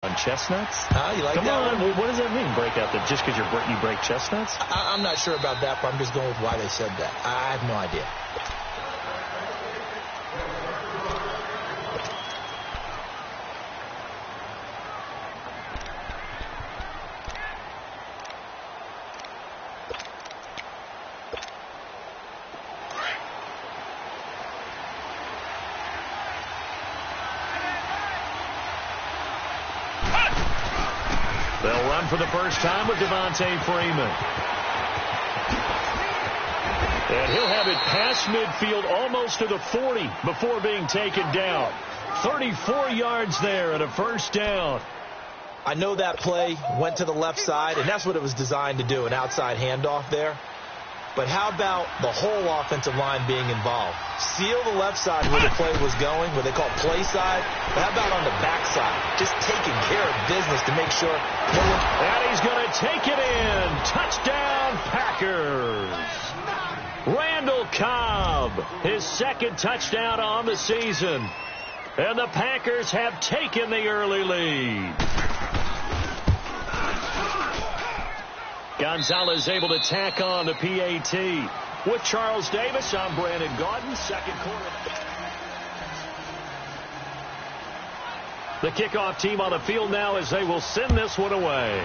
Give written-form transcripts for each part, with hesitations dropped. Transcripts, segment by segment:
On chestnuts? You like Come that on, one? what does that mean, break out that just because you break chestnuts? I'm not sure about that, but I'm just going with why they said that. I have no idea. They'll run for the first time with Devontae Freeman. And he'll have it past midfield almost to the 40 before being taken down. 34 yards there and a first down. I know that play went to the left side, and that's what it was designed to do, an outside handoff there. But how about the whole offensive line being involved? Seal the left side where the play was going, where they call play side. But how about on the back side? Just taking care of business to make sure no one... And he's going to take it in. Touchdown, Packers. Randall Cobb, his second touchdown on the season. And the Packers have taken the early lead. Gonzalez able to tack on the PAT. With Charles Davis, I'm Brandon Gaudin, second quarter. The kickoff team on the field now as they will send this one away.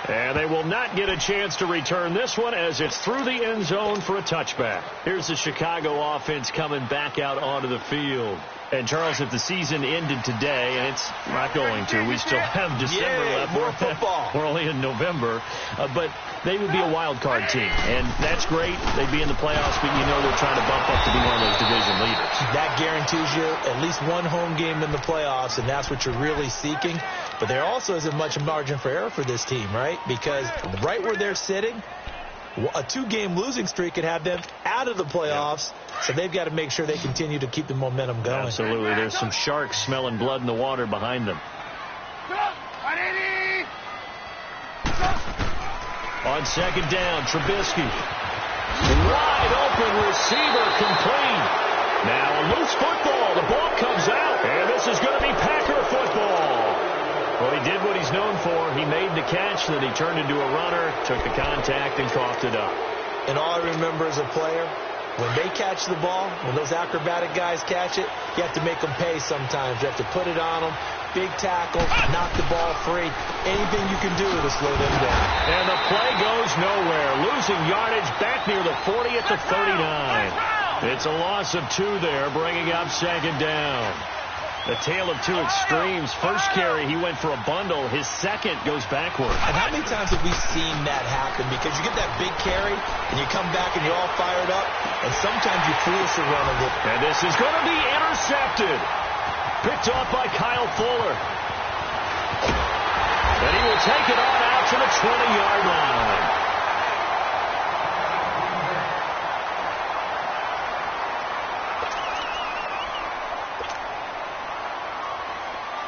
And they will not get a chance to return this one as it's through the end zone for a touchback. Here's the Chicago offense coming back out onto the field. And, Charles, if the season ended today, and it's not going to, we still have December left. More football. We're only in November. But they would be a wild card team. And that's great. They'd be in the playoffs, but you know they're trying to bump up to be one of those division leaders. That guarantees you at least one home game in the playoffs, and that's what you're really seeking. But there also isn't much margin for error for this team, right? Because right where they're sitting, a two-game losing streak could have them out of the playoffs. So they've got to make sure they continue to keep the momentum going. Absolutely. There's some sharks smelling blood in the water behind them. On second down, Trubisky. Wide open receiver complete. Now a loose football. The ball comes out. And this is going to be Packer football. Well, he did what he's known for. He made the catch, then he turned into a runner, took the contact, and coughed it up. And all I remember as a player, when they catch the ball, when those acrobatic guys catch it, you have to make them pay sometimes. You have to put it on them, big tackle, knock the ball free. Anything you can do to slow them down. And the play goes nowhere. Losing yardage back near the 40 at the 39. It's a loss of 2 there, bringing up second down. The tale of two extremes. First carry, he went for a bundle. His second goes backward. And how many times have we seen that happen? Because you get that big carry, and you come back, and you're all fired up, and sometimes you force a run a little. And this is going to be intercepted. Picked off by Kyle Fuller. And he will take it on out to the 20-yard line.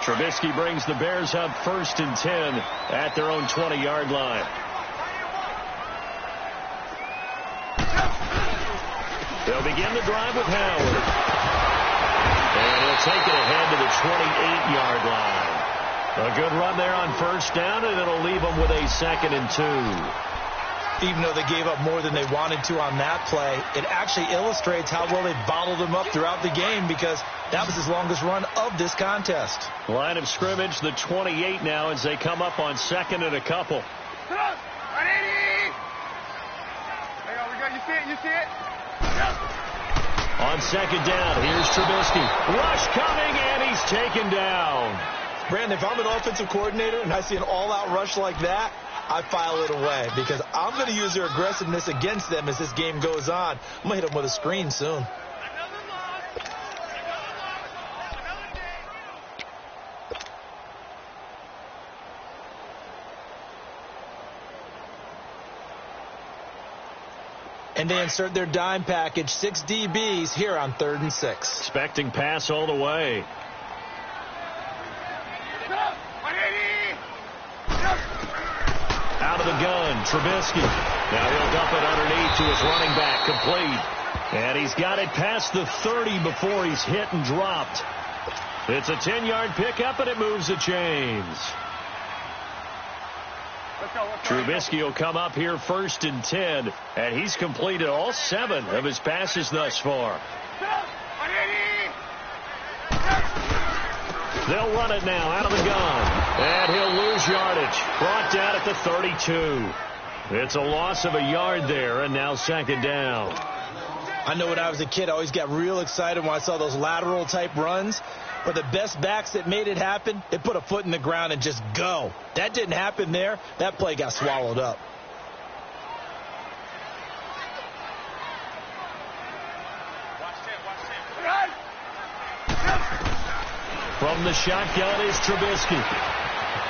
Trubisky brings the Bears up 1st and 10 at their own 20-yard line. They'll begin the drive with Howard. And he'll take it ahead to the 28-yard line. A good run there on first down, and it'll leave them with a 2nd and 2. Even though they gave up more than they wanted to on that play, it actually illustrates how well they bottled them up throughout the game, because that was his longest run of this contest. Line of scrimmage, the 28 now as they come up on 2nd and a couple. You see it? On second down, here's Trubisky. Rush coming, and he's taken down. Brandon, if I'm an offensive coordinator and I see an all-out rush like that, I file it away, because I'm going to use their aggressiveness against them as this game goes on. I'm going to hit them with a screen soon. And they insert their dime package, 6 DBs here on 3rd and 6. Expecting pass all the way. Out of the gun, Trubisky. Now he'll dump it underneath to his running back, complete. And he's got it past the 30 before he's hit and dropped. It's a 10-yard pickup, and it moves the chains. Trubisky will come up here 1st and 10, and he's completed all 7 of his passes thus far. They'll run it now out of the gun, and he'll lose yardage. Brought down at the 32. It's a loss of a yard there, and now 2nd down. I know when I was a kid, I always got real excited when I saw those lateral-type runs. But the best backs that made it happen, they put a foot in the ground and just go. That didn't happen there. That play got swallowed up. From the shotgun is Trubisky.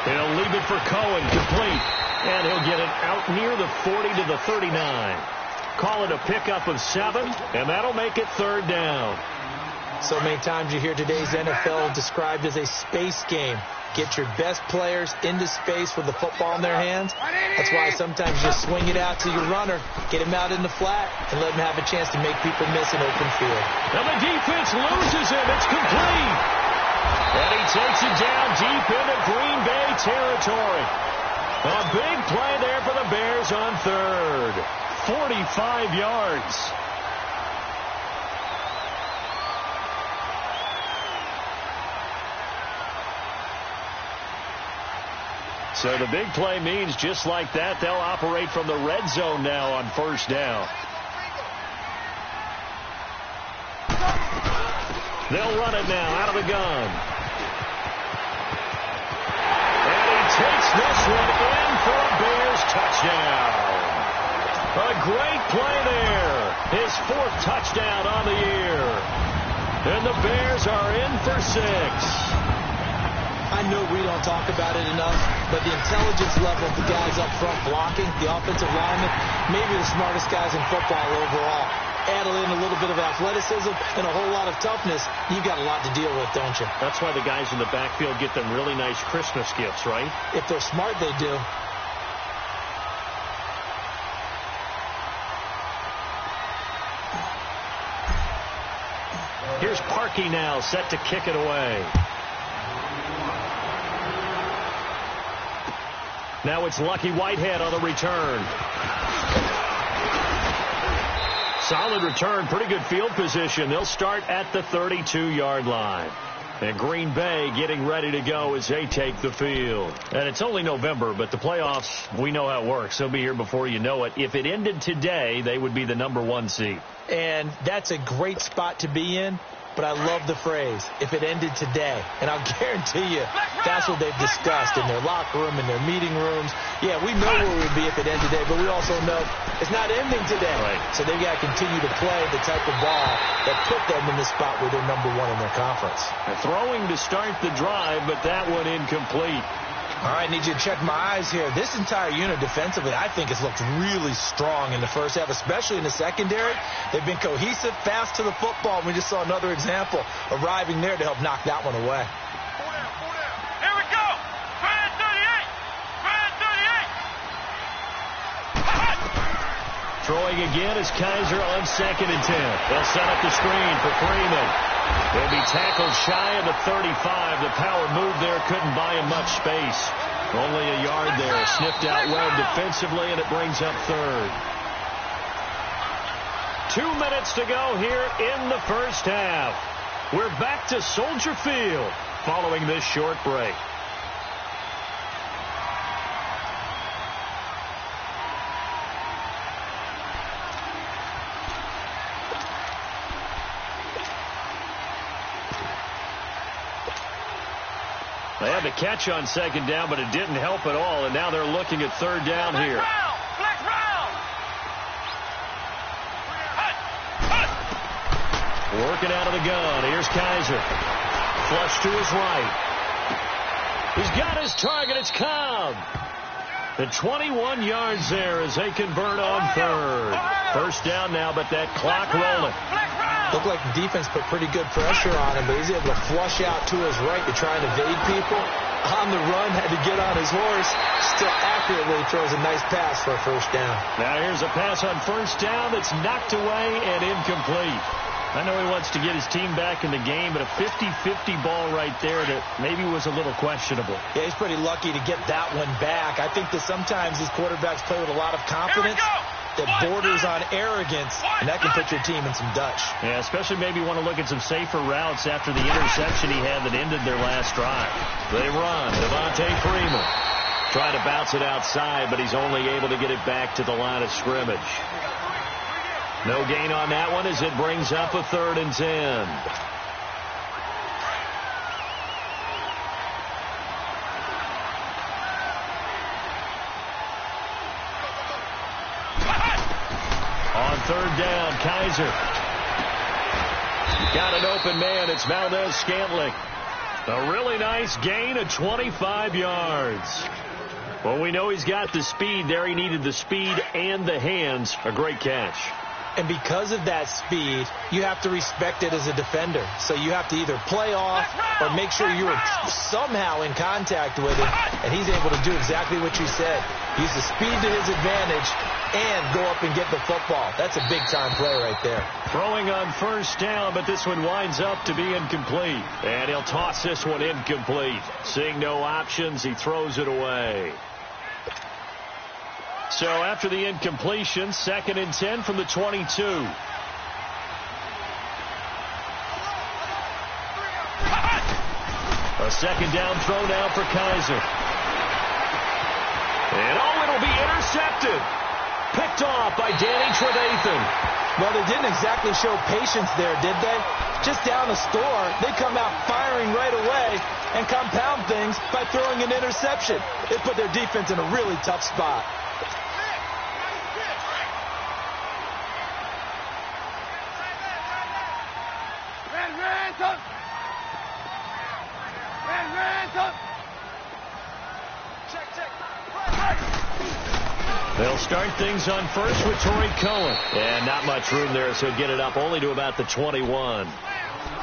He'll leave it for Cohen, complete. And he'll get it out near the 40 to the 39. Call it a pickup of 7, and that'll make it 3rd down. So many times you hear today's NFL described as a space game. Get your best players into space with the football in their hands. That's why sometimes you just swing it out to your runner, get him out in the flat, and let him have a chance to make people miss an open field. And the defense loses him. It's complete. And he takes it down deep into Green Bay territory. A big play there for the Bears on 3rd. 45 yards. So the big play means just like that, they'll operate from the red zone now on 1st down. They'll run it now out of the gun. And he takes this one in for a Bears touchdown. A great play there. His 4th touchdown on the year. And the Bears are in for 6. I know we don't talk about it enough, but the intelligence level of the guys up front blocking, the offensive linemen, maybe the smartest guys in football overall. Add in a little bit of athleticism and a whole lot of toughness, you've got a lot to deal with, don't you? That's why the guys in the backfield get them really nice Christmas gifts, right? If they're smart, they do. Here's Parkey now, set to kick it away. Now it's Lucky Whitehead on the return. Solid return, pretty good field position. They'll start at the 32-yard line. And Green Bay getting ready to go as they take the field. And it's only November, but the playoffs, we know how it works. They'll be here before you know it. If it ended today, they would be the #1 seed. And that's a great spot to be in. But I love the phrase, if it ended today. And I'll guarantee you, that's what they've discussed in their locker room, in their meeting rooms. Yeah, we know where we'd be if it ended today, but we also know it's not ending today. Right. So they've got to continue to play the type of ball that put them in the spot where they're #1 in their conference. They're throwing to start the drive, but that one incomplete. All right, need you to check my eyes here. This entire unit defensively, I think, has looked really strong in the first half, especially in the secondary. They've been cohesive, fast to the football. We just saw another example arriving there to help knock that one away. Here we go. Try at 38. Try at 38. Throwing again is Kaiser on 2nd and 10. They'll set up the screen for Freeman. They'll be tackled shy of the 35. The power move there couldn't buy him much space. Only a yard there. Sniffed out well defensively, and it brings up 3rd. 2 minutes to go here in the first half. We're back to Soldier Field following this short break. They had to catch on 2nd down, but it didn't help at all, and now they're looking at 3rd down here. Black round. Working out of the gun. Here's Kaiser. Flush to his right. He's got his target. It's Cobb. The 21 yards there as they convert on 3rd. 1st down now, but that clock rolling. Looked like the defense put pretty good pressure on him, but he's able to flush out to his right to try and evade people. On the run, had to get on his horse. Still accurately throws a nice pass for a 1st down. Now here's a pass on 1st down that's knocked away and incomplete. I know he wants to get his team back in the game, but a 50-50 ball right there that maybe was a little questionable. Yeah, he's pretty lucky to get that one back. I think that sometimes these quarterbacks play with a lot of confidence that borders on arrogance, and that can put your team in some Dutch. Yeah, especially maybe want to look at some safer routes after the interception he had that ended their last drive. They run. Devontae Freeman trying to bounce it outside, but he's only able to get it back to the line of scrimmage. No gain on that one as it brings up a 3rd and 10. On 3rd down, Kaiser. Got an open man. It's Valdez-Scantling. A really nice gain of 25 yards. Well, we know he's got the speed there. He needed the speed and the hands. A great catch. And because of that speed, you have to respect it as a defender. So you have to either play off or make sure you're somehow in contact with him. And he's able to do exactly what you said. Use the speed to his advantage and go up and get the football. That's a big-time play right there. Throwing on 1st down, but this one winds up to be incomplete. And he'll toss this one incomplete. Seeing no options, he throws it away. So after the incompletion, 2nd and 10 from the 22. A 2nd down throw now for Kaiser. And it'll be intercepted. Picked off by Danny Trevathan. Well, they didn't exactly show patience there, did they? Just down the score, they come out firing right away and compound things by throwing an interception. It put their defense in a really tough spot. They'll start things on 1st with Torrey Cohen. And not much room there, so get it up only to about the 21.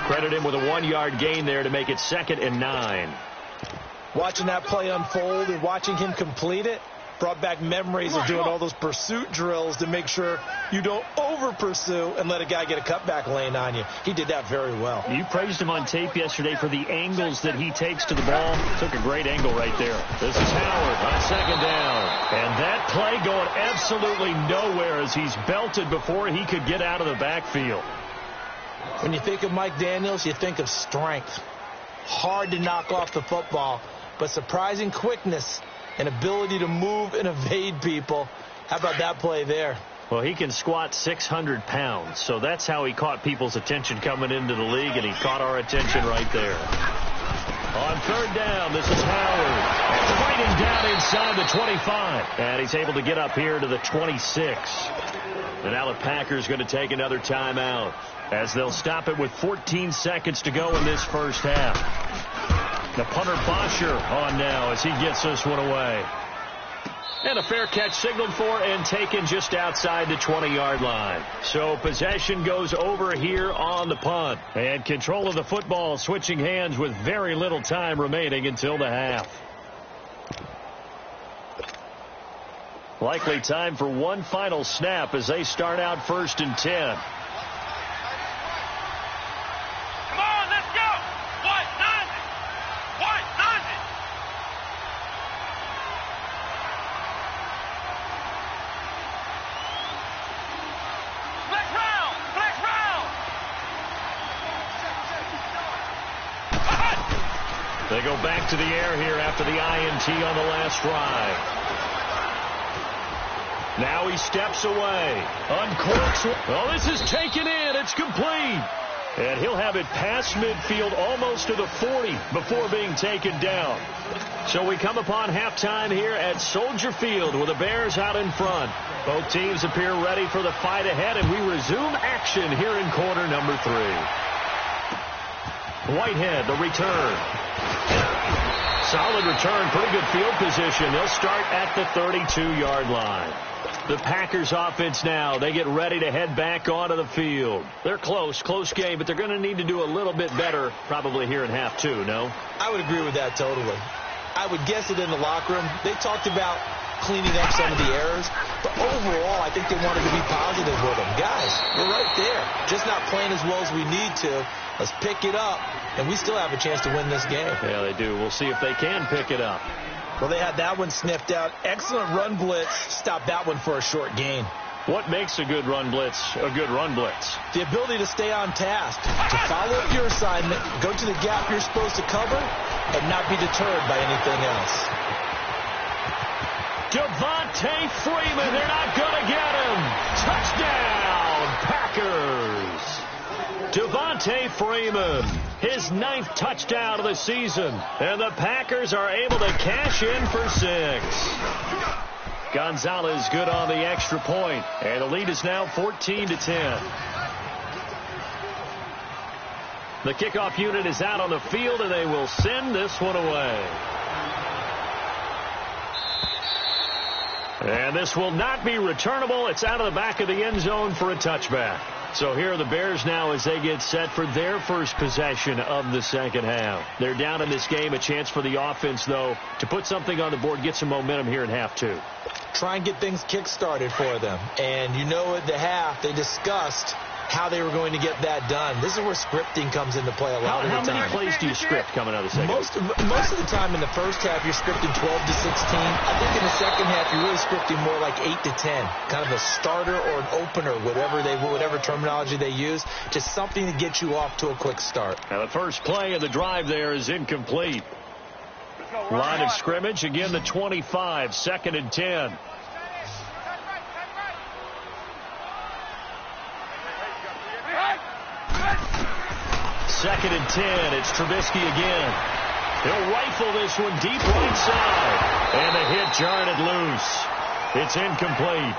Credit him with a 1-yard gain there to make it 2nd and 9. Watching that play unfold and watching him complete it brought back memories of doing all those pursuit drills to make sure you don't over-pursue and let a guy get a cutback lane on you. He did that very well. You praised him on tape yesterday for the angles that he takes to the ball. Took a great angle right there. This is Howard on 2nd down. And that play going absolutely nowhere as he's belted before he could get out of the backfield. When you think of Mike Daniels, you think of strength. Hard to knock off the football, but surprising quickness and ability to move and evade people. How about that play there? Well, he can squat 600 pounds, so that's how he caught people's attention coming into the league, and he caught our attention right there. On 3rd down, this is Howard. Fighting down inside the 25, and he's able to get up here to the 26. And now the Packers going to take another timeout as they'll stop it with 14 seconds to go in this 1st half. The punter Bosher on now as he gets this one away. And a fair catch signaled for and taken just outside the 20-yard line. So possession goes over here on the punt. And control of the football switching hands with very little time remaining until the half. Likely time for one final snap as they start out 1st and 10. They go back to the air here after the INT on the last drive. Now he steps away. Uncorks. Oh, this is taken in. It's complete. And he'll have it past midfield almost to the 40 before being taken down. So we come upon halftime here at Soldier Field with the Bears out in front. Both teams appear ready for the fight ahead, and we resume action here in quarter number 3. Whitehead, the return. Solid return, pretty good field position. They'll start at the 32-yard line. The Packers offense now, they get ready to head back onto the field. They're close game, but they're going to need to do a little bit better probably here in half 2, no? I would agree with that totally. I would guess it in the locker room. They talked about cleaning up some of the errors. But overall, I think they wanted to be positive with them. Guys, we're right there. Just not playing as well as we need to. Let's pick it up, and we still have a chance to win this game. Yeah, they do. We'll see if they can pick it up. Well, they had that one sniffed out. Excellent run blitz. Stop that one for a short gain. What makes a good run blitz a good run blitz? The ability to stay on task, to follow up your assignment, go to the gap you're supposed to cover, and not be deterred by anything else. Devontae Freeman, they're not going to get him. Touchdown, Packers. Devontae Freeman, his 9th touchdown of the season. And the Packers are able to cash in for 6. Gonzalez good on the extra point. And the lead is now 14-10. The kickoff unit is out on the field, and they will send this one away. And this will not be returnable. It's out of the back of the end zone for a touchback. So here are the Bears now as they get set for their first possession of the second half. They're down in this game. A chance for the offense, though, to put something on the board, get some momentum here in half 2. Try and get things kick-started for them. And you know at the half, they discussed how they were going to get that done. This is where scripting comes into play a lot of the time. How many plays do you script coming out of the second? Most of the time in the first half, you're scripting 12 to 16. I think in the second half, you're really scripting more like 8 to 10. Kind of a starter or an opener, whatever terminology they use. Just something to get you off to a quick start. Now the first play of the drive there is incomplete. Line of scrimmage, again the 25, 2nd and 10. Second and 10. It's Trubisky again. He'll rifle this one deep right side. And the hit jarred it loose. It's incomplete.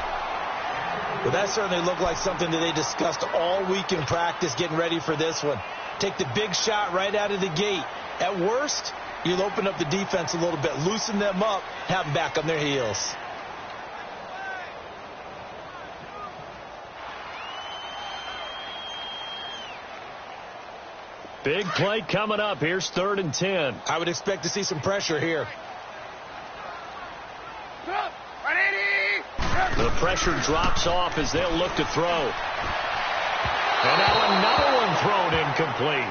Well, that certainly looked like something that they discussed all week in practice getting ready for this one. Take the big shot right out of the gate. At worst, you'll open up the defense a little bit, loosen them up, have them back on their heels. Big play coming up. Here's 3rd and 10. I would expect to see some pressure here. The pressure drops off as they'll look to throw. And now another one thrown incomplete.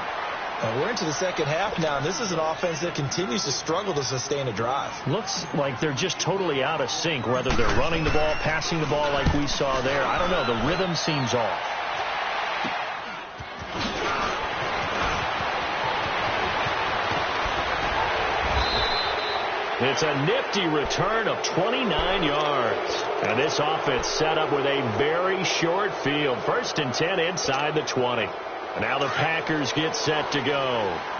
We're into the second half now, and this is an offense that continues to struggle to sustain a drive. Looks like they're just totally out of sync, whether they're running the ball, passing the ball like we saw there. I don't know. The rhythm seems off. It's a nifty return of 29 yards. And this offense set up with a very short field. 1st and 10 inside the 20. And now the Packers get set to go.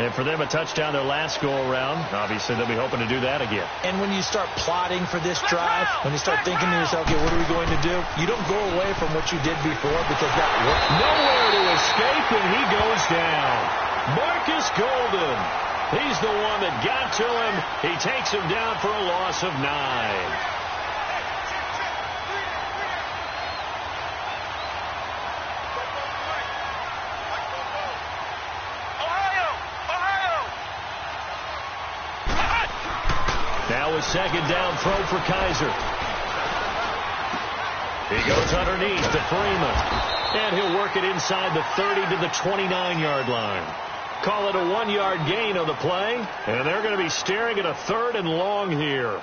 And for them, a touchdown their last go-around. Obviously, they'll be hoping to do that again. And when you start plotting for this drive, when you start thinking to yourself, okay, what are we going to do? You don't go away from what you did before because that worked. Nowhere to escape, and he goes down. Marcus Golden. He's the one that got to him. He takes him down for a loss of 9. Now a 2nd down throw for Kaiser. He goes underneath to Freeman. And he'll work it inside the 30 to the 29-yard line. Call it a 1-yard gain on the play. And they're going to be staring at a 3rd and long here.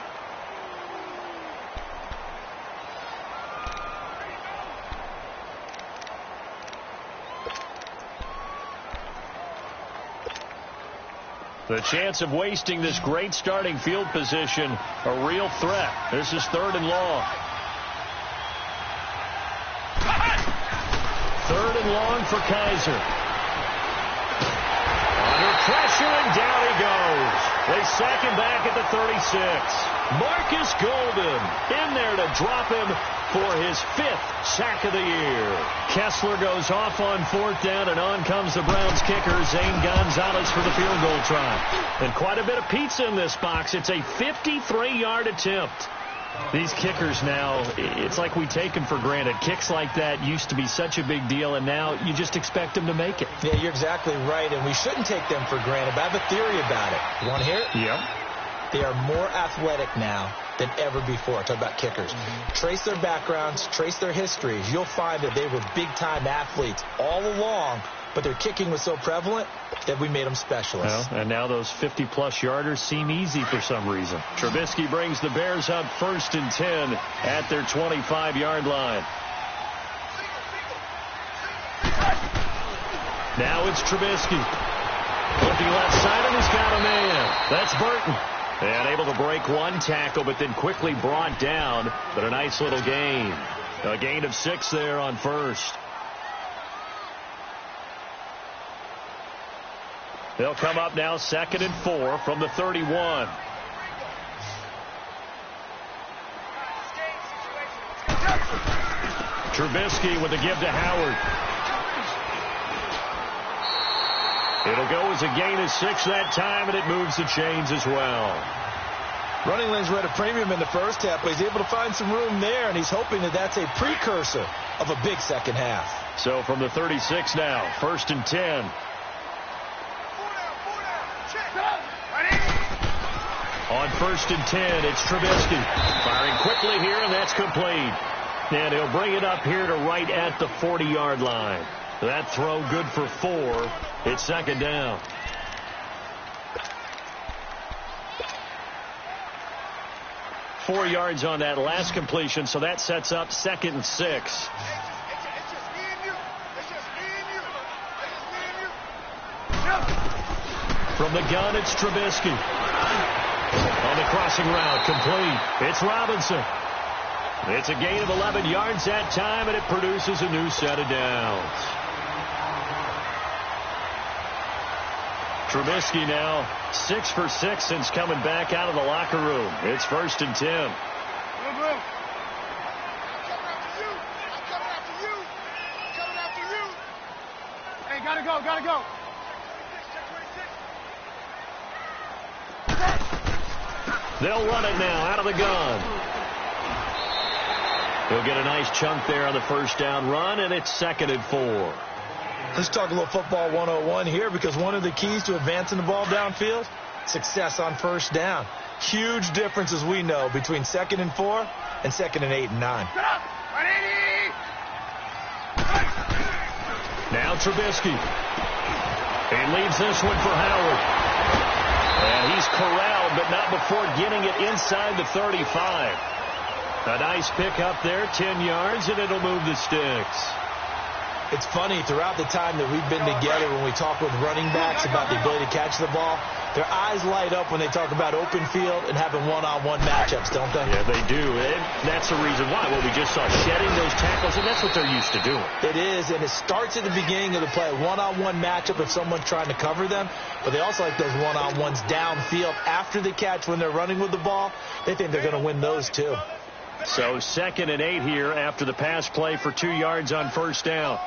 The chance of wasting this great starting field position, a real threat. This is 3rd and long. 3rd and long for Kaiser. Under pressure, and down he goes. They sack him back at the 36. Marcus Golden in there to drop him for his 5th sack of the year. Kessler goes off on 4th down, and on comes the Browns kicker, Zane Gonzalez, for the field goal try. And quite a bit of pizza in this box. It's a 53-yard attempt. These kickers now, it's like we take them for granted. Kicks like that used to be such a big deal, and now you just expect them to make it. Yeah, you're exactly right, and we shouldn't take them for granted. But I have a theory about it. You want to hear it? Yep. They are more athletic now. than ever before. I talk about kickers. Trace their backgrounds, trace their histories. You'll find that they were big-time athletes all along, but their kicking was so prevalent that we made them specialists. Well, and now those 50-plus yarders seem easy for some reason. Trubisky brings the Bears up 1st and 10 at their 25-yard line. Now it's Trubisky. Looking left side, and he's got a man. That's Burton. And able to break one tackle, but then quickly brought down. But a nice little gain. A gain of 6 there on first. They'll come up now 2nd and 4 from the 31. Trubisky with the give to Howard. It'll go as a gain of 6 that time, and it moves the chains as well. Running lanes were at a premium in the first half, but he's able to find some room there, and he's hoping that that's a precursor of a big second half. So from the 36 now, 1st and 10. On 1st and 10, it's Trubisky. Firing quickly here, and that's complete. And he'll bring it up here to right at the 40-yard line. That throw good for 4. It's 2nd down. Four yards on that last completion, so that sets up 2nd and 6. From the gun, it's Trubisky. On the crossing route, complete. It's Robinson. It's a gain of 11 yards that time, and it produces a new set of downs. Trubisky now 6 for 6 since coming back out of the locker room. It's 1st and 10. Hey, gotta go. They'll run it now out of the gun. He'll get a nice chunk there on the first down run, and it's 2nd and 4. Let's talk a little football 101 here, because one of the keys to advancing the ball downfield, success on first down. Huge difference, as we know, between 2nd and 4 and 2nd and 8 and 9. Now Trubisky. He leaves this one for Howard. And he's corralled, but not before getting it inside the 35. A nice pick up there, 10 yards, and it'll move the sticks. It's funny, throughout the time that we've been together, when we talk with running backs about the ability to catch the ball, their eyes light up when they talk about open field and having one-on-one matchups, don't they? Yeah, they do. And that's the reason why. Well, we just saw shedding those tackles, and that's what they're used to doing. It is, and it starts at the beginning of the play. One-on-one matchup if someone's trying to cover them, but they also like those one-on-ones downfield after the catch when they're running with the ball. They think they're going to win those, too. So 2nd and 8 here after the pass play for 2 yards on first down.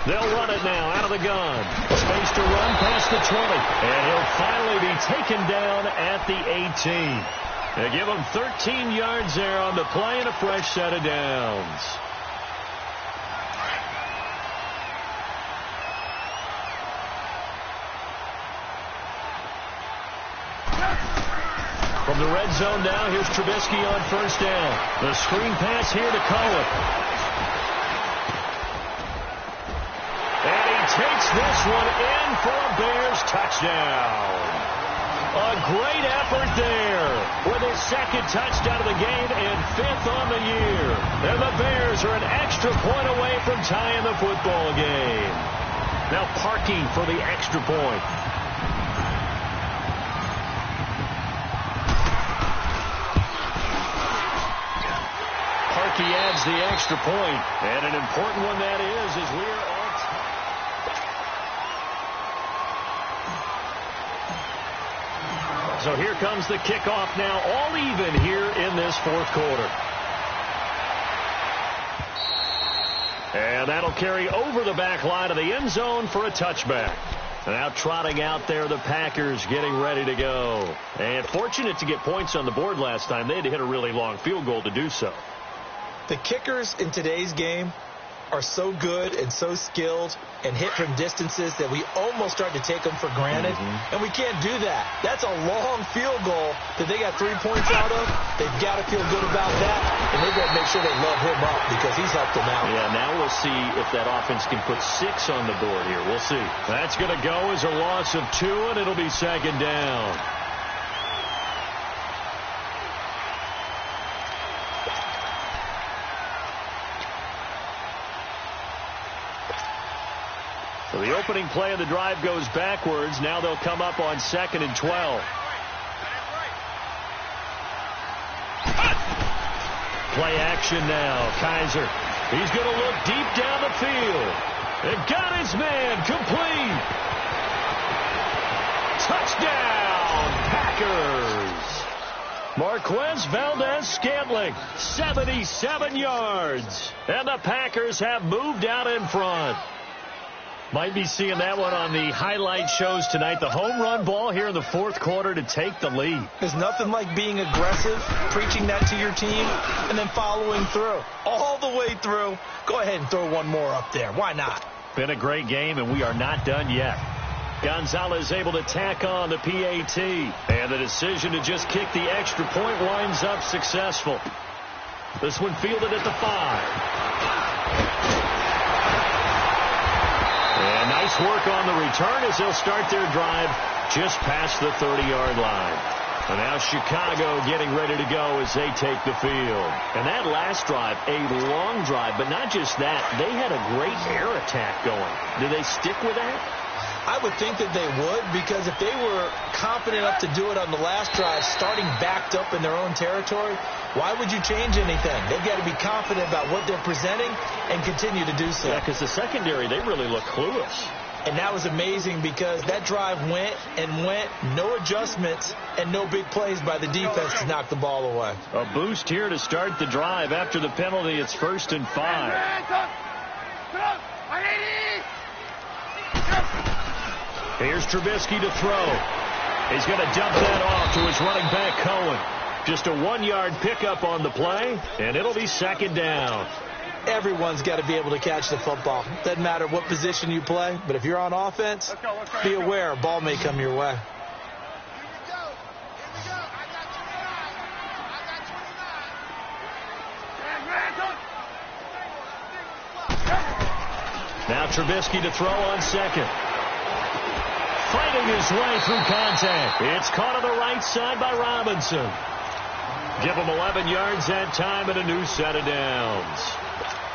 They'll run it now out of the gun. Space to run past the 20. And he'll finally be taken down at the 18. They give him 13 yards there on the play and a fresh set of downs. From the red zone now, here's Trubisky on first down. The screen pass here to Cohen. And he takes this one in for a Bears touchdown. A great effort there with his 2nd touchdown of the game and 5th on the year. And the Bears are an extra point away from tying the football game. Now Parkey for the extra point. Parkey adds the extra point, and an important one that is, as we are on top. So here comes the kickoff now, all even here in this 4th quarter. And that'll carry over the back line of the end zone for a touchback. Now trotting out there, the Packers getting ready to go. And fortunate to get points on the board last time. They had to hit a really long field goal to do so. The kickers in today's game are so good and so skilled and hit from distances that we almost start to take them for granted, and we can't do that. That's a long field goal that they got 3 points out of. They've got to feel good about that, and they've got to make sure they love him up because he's helped them out. Yeah, now we'll see if that offense can put 6 on the board here. We'll see. That's going to go as a loss of 2, and it'll be second down. So the opening play of the drive goes backwards. Now they'll come up on 2nd and 12. Play action now. Kaiser. He's going to look deep down the field. And got his man complete. Touchdown, Packers. Marquez Valdez-Scantling, 77 yards. And the Packers have moved out in front. Might be seeing that one on the highlight shows tonight. The home run ball here in the 4th quarter to take the lead. There's nothing like being aggressive, preaching that to your team, and then following through. All the way through. Go ahead and throw one more up there. Why not? Been a great game, and we are not done yet. Gonzalez able to tack on the PAT. And the decision to just kick the extra point winds up successful. This one fielded at the 5. And nice work on the return as they'll start their drive just past the 30-yard line. And now Chicago getting ready to go as they take the field. And that last drive, a long drive, but not just that. They had a great air attack going. Do they stick with that? I would think that they would, because if they were confident enough to do it on the last drive, starting backed up in their own territory, why would you change anything? They've got to be confident about what they're presenting and continue to do so. Yeah, because the secondary, they really look clueless. And that was amazing because that drive went and went, no adjustments and no big plays by the defense to knock the ball away. A boost here to start the drive after the penalty. It's 1st and 5. Here's Trubisky to throw. He's going to dump that off to his running back, Cohen. Just a 1-yard pickup on the play, and it'll be second down. Everyone's got to be able to catch the football. Doesn't matter what position you play, but if you're on offense, be aware a ball may come your way. Now Trubisky to throw on 2nd. Fighting his way through contact. It's caught on the right side by Robinson. Give him 11 yards that time and a new set of downs.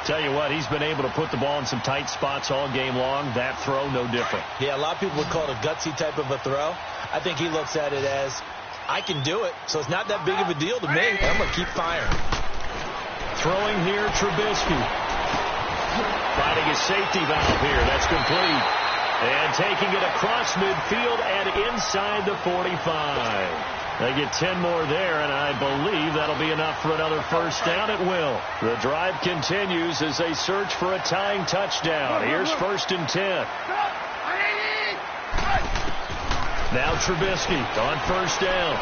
Tell you what, he's been able to put the ball in some tight spots all game long. That throw, no different. Yeah, a lot of people would call it a gutsy type of a throw. I think he looks at it as, I can do it, so it's not that big of a deal to me. I'm going to keep firing. Throwing here, Trubisky. Finding his safety valve here. That's complete. And taking it across midfield and inside the 45. They get 10 more there, and I believe that'll be enough for another first down. It will. The drive continues as they search for a tying touchdown. Here's 1st and 10. Now Trubisky on 1st down.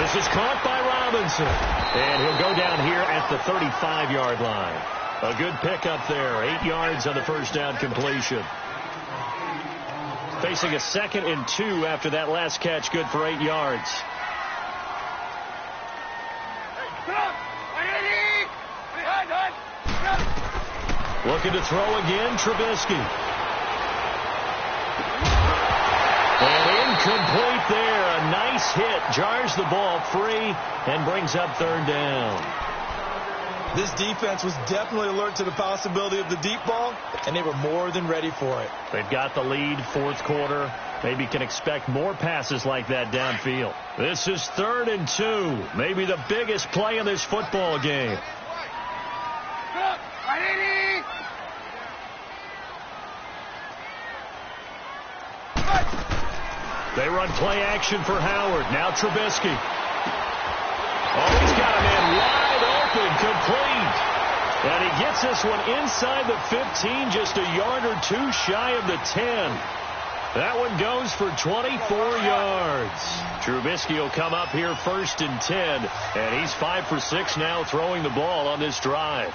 This is caught by Robinson. And he'll go down here at the 35-yard line. A good pickup there. 8 yards on the first down completion. Facing a 2nd and 2 after that last catch, good for 8 yards. Looking to throw again, Trubisky. And incomplete there. A nice hit. Jars the ball free and brings up 3rd down. This defense was definitely alert to the possibility of the deep ball, and they were more than ready for it. They've got the lead, 4th quarter. Maybe can expect more passes like that downfield. This is 3rd and 2. Maybe the biggest play in this football game. They run play action for Howard. Now Trubisky. Oh, he's got a man wide open, complete. And he gets this one inside the 15, just a yard or 2 shy of the 10. That one goes for 24 yards. Trubisky will come up here 1st and 10, and he's 5 for 6 now throwing the ball on this drive.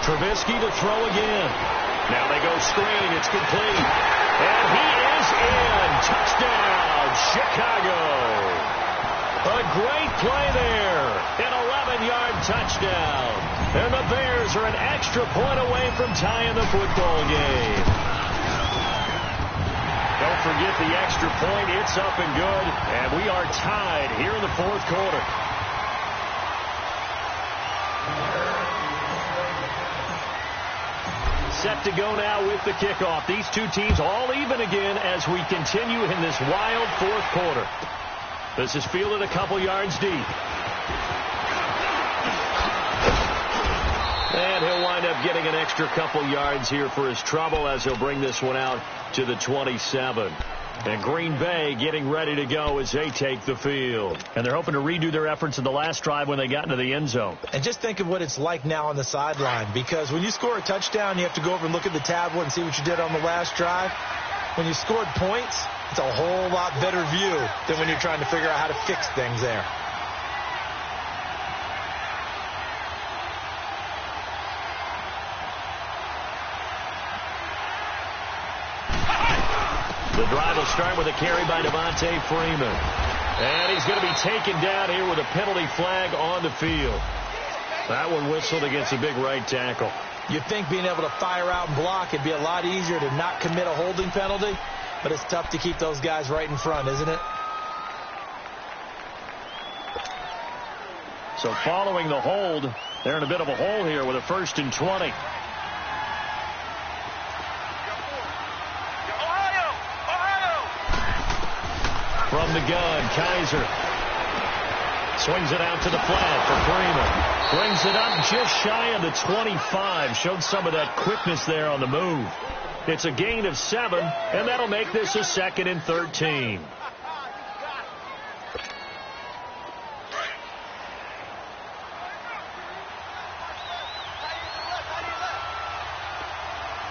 Trubisky to throw again. Now they go screen. It's complete. And he is in. Touchdown, Chicago. A great play there. An 11-yard touchdown. And the Bears are an extra point away from tying the football game. Don't forget the extra point. It's up and good. And we are tied here in the fourth quarter. Set to go now with the kickoff. These two teams all even again as we continue in this wild fourth quarter. This is fielded a couple yards deep. And he'll wind up getting an extra couple yards here for his trouble as he'll bring this one out to the 27. And Green Bay getting ready to go as they take the field. And they're hoping to redo their efforts in the last drive when they got into the end zone. And just think of what it's like now on the sideline, because when you score a touchdown, you have to go over and look at the tablet and see what you did on the last drive. When you scored points, it's a whole lot better view than when you're trying to figure out how to fix things there. The drive will start with a carry by Devontae Freeman. And he's going to be taken down here with a penalty flag on the field. That one whistled against a big right tackle. You'd think being able to fire out and block, it'd be a lot easier to not commit a holding penalty, but it's tough to keep those guys right in front, isn't it? So following the hold, they're in a bit of a hole here with a 1st and 20. From the gun, Kaiser swings it out to the flat for Freeman. Brings it up just shy of the 25. Showed some of that quickness there on the move. It's a gain of 7, and that'll make this a 2nd and 13.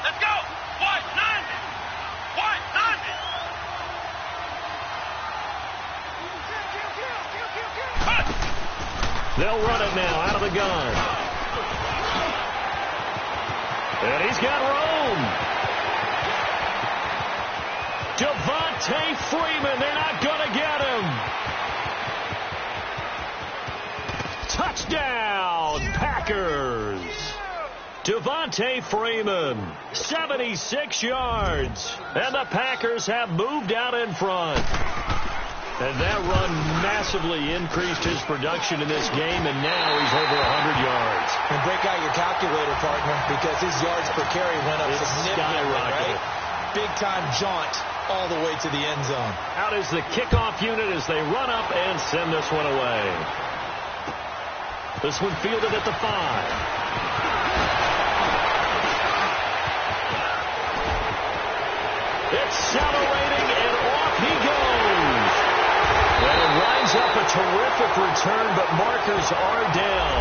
Let's go. White 90. White 90. They'll run it now out of the gun. And he's got room. Devontae Freeman, they're not going to get him. Touchdown, Packers. Devontae Freeman, 76 yards. And the Packers have moved out in front. And that run massively increased his production in this game, and now he's over 100 yards. And break out your calculator, partner, because his yards per carry went up significantly, right? Big-time jaunt all the way to the end zone. Out is the kickoff unit as they run up and send this one away. This one fielded at the 5. Accelerating, and off he goes. And it lines up a terrific return, but markers are down.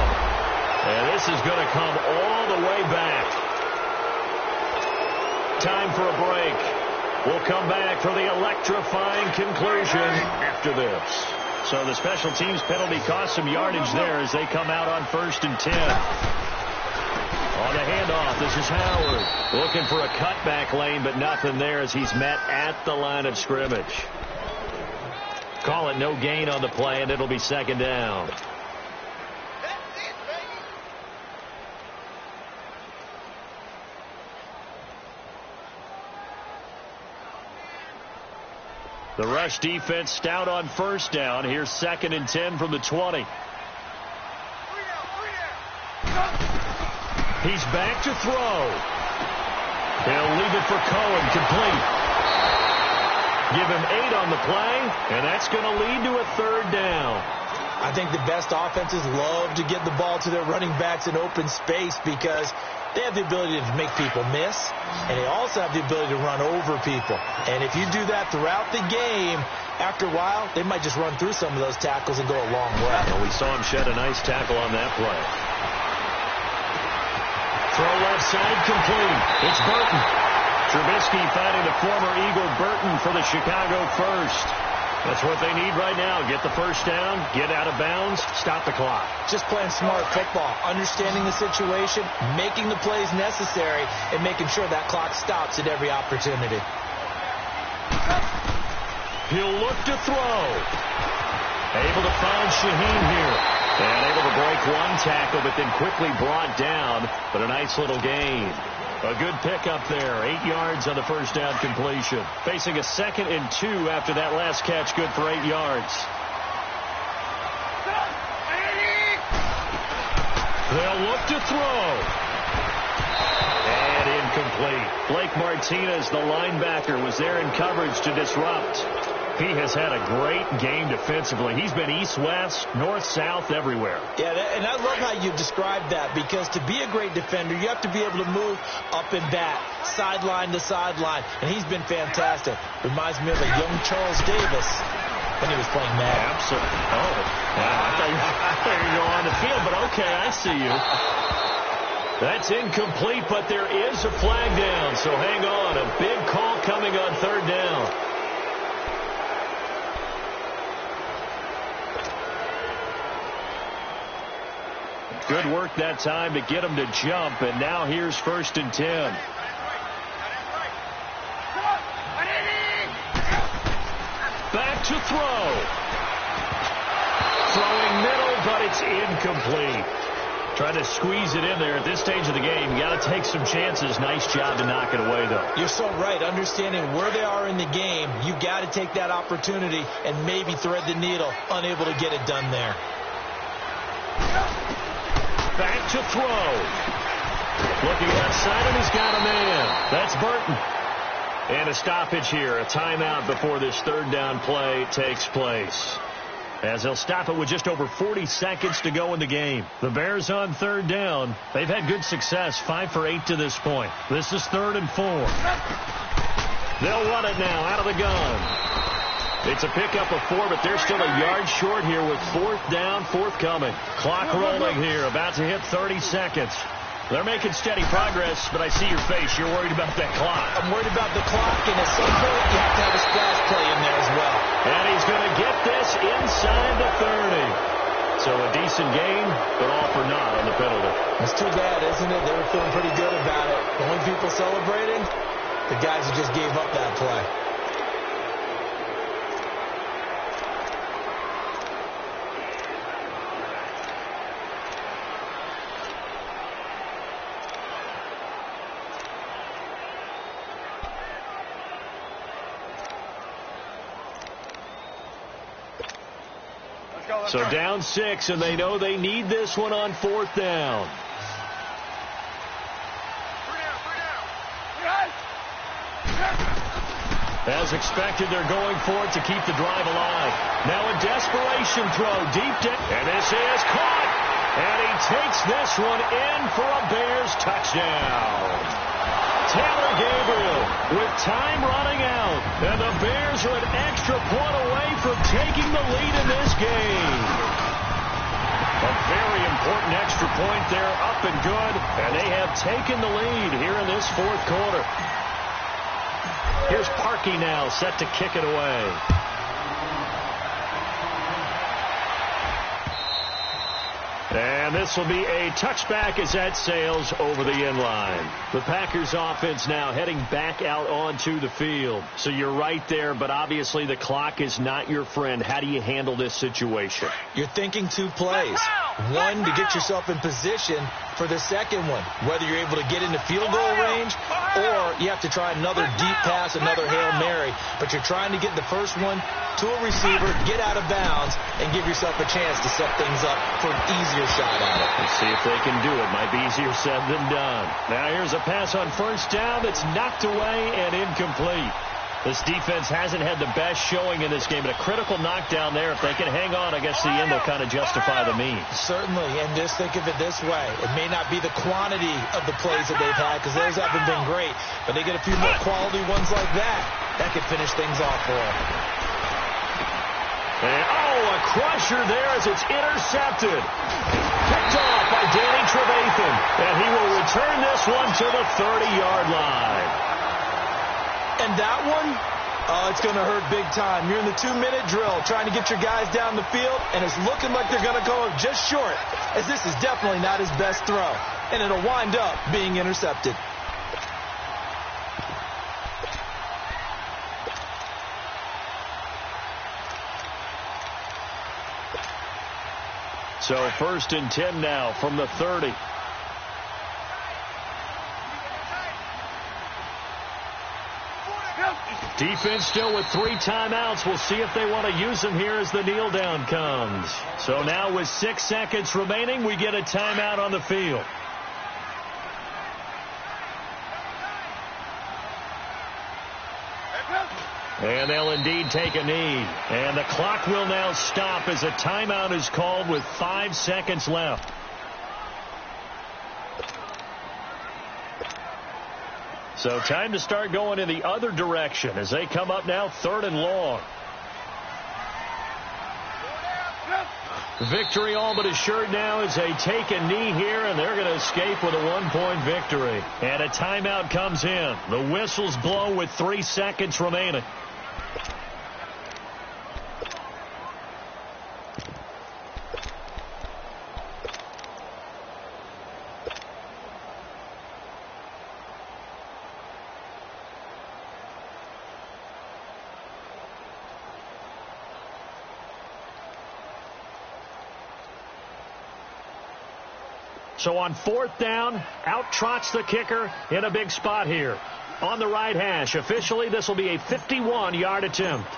And this is going to come all the way back. Time for a break. We'll come back for the electrifying conclusion after this. So the special teams penalty cost some yardage there as they come out on 1st and 10. On the handoff, this is Howard. Looking for a cutback lane, but nothing there as he's met at the line of scrimmage. Call it no gain on the play, and it'll be 2nd down. The rush defense stout on 1st down. Here's 2nd and 10 from the 20. He's back to throw. He'll leave it for Cohen, complete. Give him 8 on the play, and that's going to lead to a 3rd down. I think the best offenses love to get the ball to their running backs in open space because they have the ability to make people miss, and they also have the ability to run over people. And if you do that throughout the game, after a while, they might just run through some of those tackles and go a long way. Well, we saw him shed a nice tackle on that play. Throw left side, complete. It's Burton. Trubisky finding the former Eagle Burton for the Chicago first. That's what they need right now. Get the first down, get out of bounds, stop the clock. Just playing smart football, understanding the situation, making the plays necessary, and making sure that clock stops at every opportunity. He'll look to throw. Able to find Shaheen here. And able to break one tackle, but then quickly brought down. But a nice little gain. A good pickup there. 8 yards on the first down completion. Facing a 2nd and 2 after that last catch. Good for 8 yards. They'll look to throw. And incomplete. Blake Martinez, the linebacker, was there in coverage to disrupt. He has had a great game defensively. He's been east-west, north-south, everywhere. Yeah, and I love how you described that, because to be a great defender, you have to be able to move up and back, sideline to sideline, and he's been fantastic. Reminds me of a young Charles Davis when he was playing Madden. Absolutely. Oh, I thought you were going on the field, but okay, I see you. That's incomplete, but there is a flag down, so hang on. A big call coming on 3rd down. Good work that time to get him to jump, and now here's 1st and 10. Back to throw. Throwing middle, but it's incomplete. Trying to squeeze it in there at this stage of the game. You got to take some chances. Nice job to knock it away, though. You're so right. Understanding where they are in the game, you got to take that opportunity and maybe thread the needle. Unable to get it done there. Back to throw. Looking left side, and he's got a man. That's Burton. And a stoppage here. A timeout before this 3rd down play takes place. As they'll stop it with just over 40 seconds to go in the game. The Bears on 3rd down. They've had good success, 5 for 8 to this point. This is 3rd and 4. They'll run it now out of the gun. It's a pickup of 4, but they're still a yard short here with 4th down, forthcoming. Clock rolling here, about to hit 30 seconds. They're making steady progress, but I see your face. You're worried about that clock. I'm worried about the clock, and at some point you have to have a splash play in there as well. And he's going to get this inside the 30. So a decent game, but all for naught on the penalty. It's too bad, isn't it? They were feeling pretty good about it. The only people celebrating, the guys who just gave up that play. So down 6, and they know they need this one on 4th down. As expected, they're going for it to keep the drive alive. Now a desperation throw deep down. And this is caught. And he takes this one in for a Bears touchdown. Taylor Gabriel with time running out. And the Bears are an extra point away from taking the lead in this game. A very important extra point there, up and good. And they have taken the lead here in this 4th quarter. Here's Parkey now, set to kick it away. And this will be a touchback as that sails over the end line. The Packers offense now heading back out onto the field. So you're right there, but obviously the clock is not your friend. How do you handle this situation? You're thinking 2 plays. One, to get yourself in position for the second one, whether you're able to get into field goal range or you have to try another deep pass, another Hail Mary. But you're trying to get the first one to a receiver, get out of bounds, and give yourself a chance to set things up for an easier shot at it. Let's see if they can do it. Might be easier said than done. Now here's a pass on 1st down that's knocked away and incomplete. This defense hasn't had the best showing in this game, but a critical knockdown there. If they can hang on, I guess the end will kind of justify the means. Certainly, and just think of it this way. It may not be the quantity of the plays that they've had, because those haven't been great, but they get a few more quality ones like that. That could finish things off for them. And, a crusher there as it's intercepted. Picked off by Danny Trevathan, and he will return this one to the 30-yard line. And that one, Oh, it's going to hurt big time. You're in the 2-minute drill trying to get your guys down the field, and it's looking like they're going to go up just short, as this is definitely not his best throw, and it'll wind up being intercepted. So 1st and 10 now from the 30. Defense still with 3 timeouts. We'll see if they want to use them here as the kneel down comes. So now with 6 seconds remaining, we get a timeout on the field. And they'll indeed take a knee. And the clock will now stop as a timeout is called with 5 seconds left. So time to start going in the other direction as they come up now 3rd and long. Victory all but assured now as they take a knee here, and they're going to escape with a 1-point victory. And a timeout comes in. The whistles blow with 3 seconds remaining. So on 4th down, out trots the kicker in a big spot here. On the right hash, officially this will be a 51-yard attempt.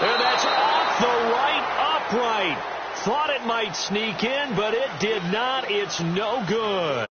And that's off the right upright. Thought it might sneak in, but it did not. It's no good.